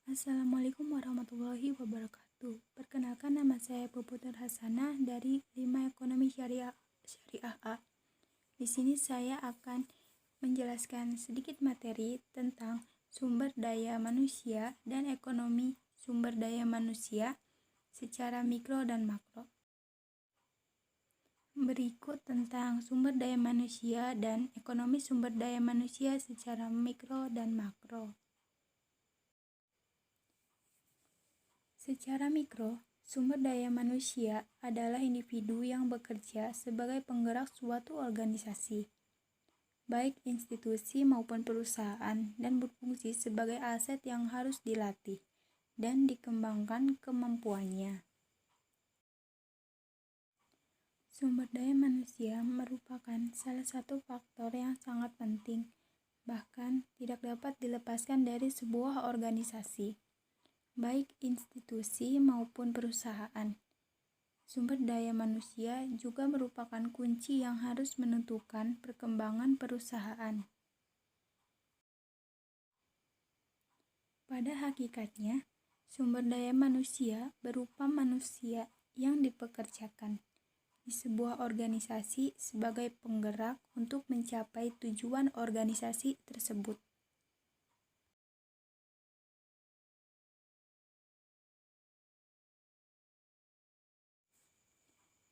Assalamualaikum warahmatullahi wabarakatuh. Perkenalkan, nama saya Puput Nur Hasanah dari 5 Ekonomi Syariah A. Di sini saya akan menjelaskan sedikit materi tentang sumber daya manusia dan ekonomi sumber daya manusia secara mikro dan makro. Berikut tentang sumber daya manusia dan ekonomi sumber daya manusia secara mikro dan makro. Secara mikro, sumber daya manusia adalah individu yang bekerja sebagai penggerak suatu organisasi, baik institusi maupun perusahaan, dan berfungsi sebagai aset yang harus dilatih dan dikembangkan kemampuannya. Sumber daya manusia merupakan salah satu faktor yang sangat penting, bahkan tidak dapat dilepaskan dari sebuah organisasi, baik institusi maupun perusahaan. Sumber daya manusia juga merupakan kunci yang harus menentukan perkembangan perusahaan. Pada hakikatnya, sumber daya manusia berupa manusia yang dipekerjakan di sebuah organisasi sebagai penggerak untuk mencapai tujuan organisasi tersebut.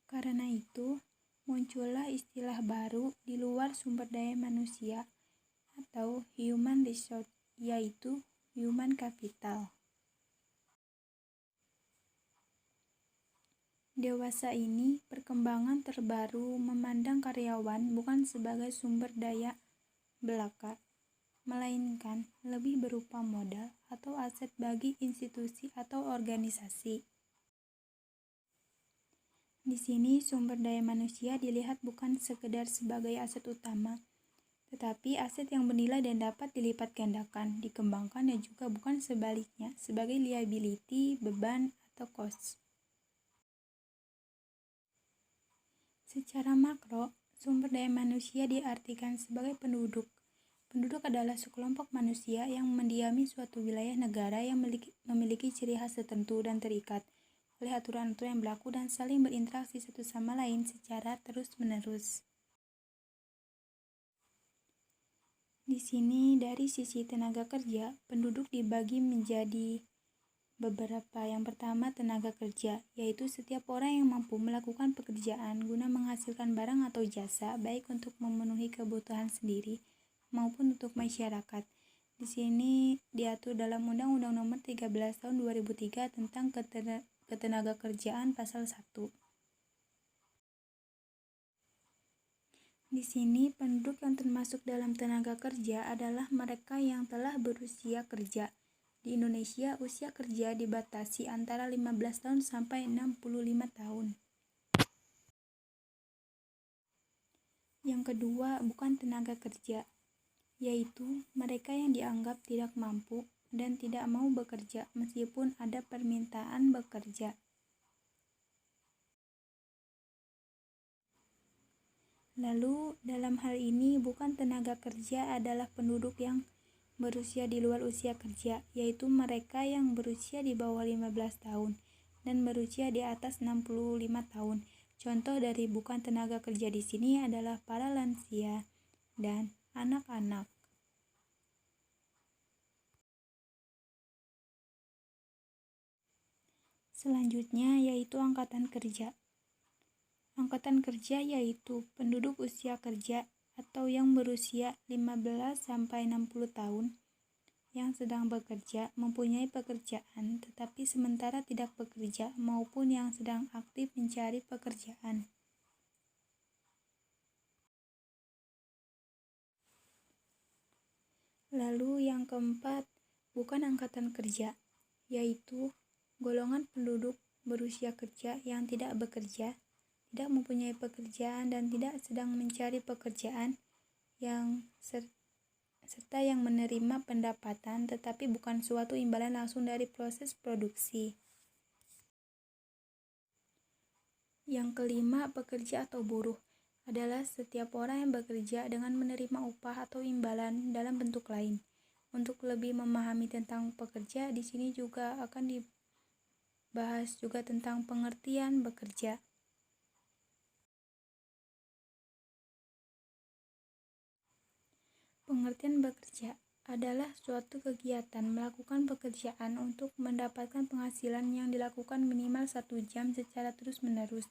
Karena itu, muncullah istilah baru di luar sumber daya manusia atau human resource, yaitu human capital. Dewasa ini, perkembangan terbaru memandang karyawan bukan sebagai sumber daya belaka, melainkan lebih berupa modal atau aset bagi institusi atau organisasi. Di sini sumber daya manusia dilihat bukan sekedar sebagai aset utama, tetapi aset yang bernilai dan dapat dilipat gandakan, dikembangkan, dan juga bukan sebaliknya sebagai liability, beban, atau cost. Secara makro, sumber daya manusia diartikan sebagai penduduk. Penduduk adalah sekelompok manusia yang mendiami suatu wilayah negara yang memiliki ciri khas tertentu dan terikat oleh aturan-aturan yang berlaku dan saling berinteraksi satu sama lain secara terus-menerus. Di sini, dari sisi tenaga kerja, penduduk dibagi menjadi beberapa. Yang pertama, tenaga kerja, yaitu setiap orang yang mampu melakukan pekerjaan guna menghasilkan barang atau jasa, baik untuk memenuhi kebutuhan sendiri maupun untuk masyarakat. Di sini diatur dalam Undang-Undang Nomor 13 Tahun 2003 tentang Ketenagakerjaan Pasal 1. Di sini, penduduk yang termasuk dalam tenaga kerja adalah mereka yang telah berusia kerja. Di Indonesia, usia kerja dibatasi antara 15 tahun sampai 65 tahun. Yang kedua, bukan tenaga kerja, yaitu mereka yang dianggap tidak mampu dan tidak mau bekerja meskipun ada permintaan bekerja. Lalu, dalam hal ini bukan tenaga kerja adalah penduduk yang berusia di luar usia kerja, yaitu mereka yang berusia di bawah 15 tahun dan berusia di atas 65 tahun. Contoh dari bukan tenaga kerja di sini adalah para lansia dan anak-anak. Selanjutnya yaitu angkatan kerja. Angkatan kerja yaitu penduduk usia kerja atau yang berusia 15 sampai 60 tahun yang sedang bekerja, mempunyai pekerjaan tetapi sementara tidak bekerja maupun yang sedang aktif mencari pekerjaan. Lalu yang keempat, bukan angkatan kerja, yaitu golongan penduduk berusia kerja yang tidak bekerja, tidak mempunyai pekerjaan dan tidak sedang mencari pekerjaan, yang serta yang menerima pendapatan tetapi bukan suatu imbalan langsung dari proses produksi. Yang kelima, pekerja atau buruh adalah setiap orang yang bekerja dengan menerima upah atau imbalan dalam bentuk lain, Untuk lebih memahami tentang pekerja, di sini juga akan dibahas juga tentang pengertian bekerja. Pengertian bekerja adalah suatu kegiatan melakukan pekerjaan untuk mendapatkan penghasilan yang dilakukan minimal 1 jam secara terus-menerus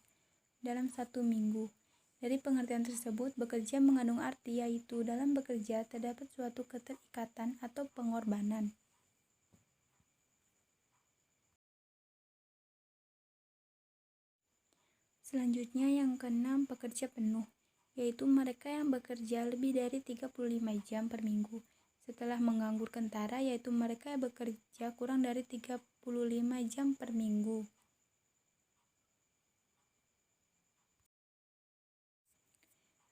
dalam 1 minggu. Dari pengertian tersebut, bekerja mengandung arti yaitu dalam bekerja terdapat suatu keterikatan atau pengorbanan. Selanjutnya yang keenam, pekerja penuh, yaitu mereka yang bekerja lebih dari 35 jam per minggu. Setelah menganggur kentara, yaitu mereka yang bekerja kurang dari 35 jam per minggu.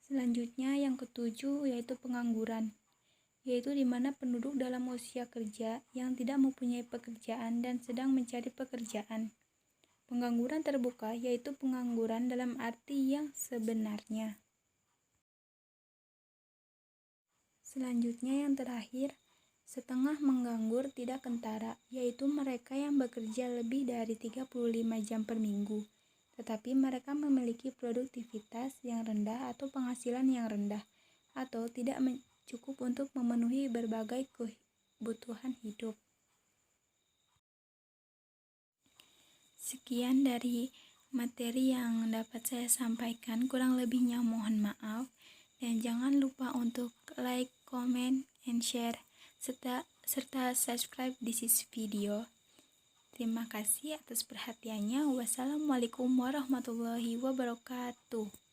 Selanjutnya yang ketujuh yaitu pengangguran, yaitu di mana penduduk dalam usia kerja yang tidak mempunyai pekerjaan dan sedang mencari pekerjaan. Pengangguran terbuka yaitu pengangguran dalam arti yang sebenarnya. Selanjutnya yang terakhir, setengah menganggur tidak kentara, yaitu mereka yang bekerja lebih dari 35 jam per minggu, tetapi mereka memiliki produktivitas yang rendah atau penghasilan yang rendah, atau tidak cukup untuk memenuhi berbagai kebutuhan hidup. Sekian dari materi yang dapat saya sampaikan, kurang lebihnya mohon maaf, dan jangan lupa untuk like, comment, and share, serta subscribe this video. Terima kasih atas perhatiannya. Wassalamualaikum warahmatullahi wabarakatuh.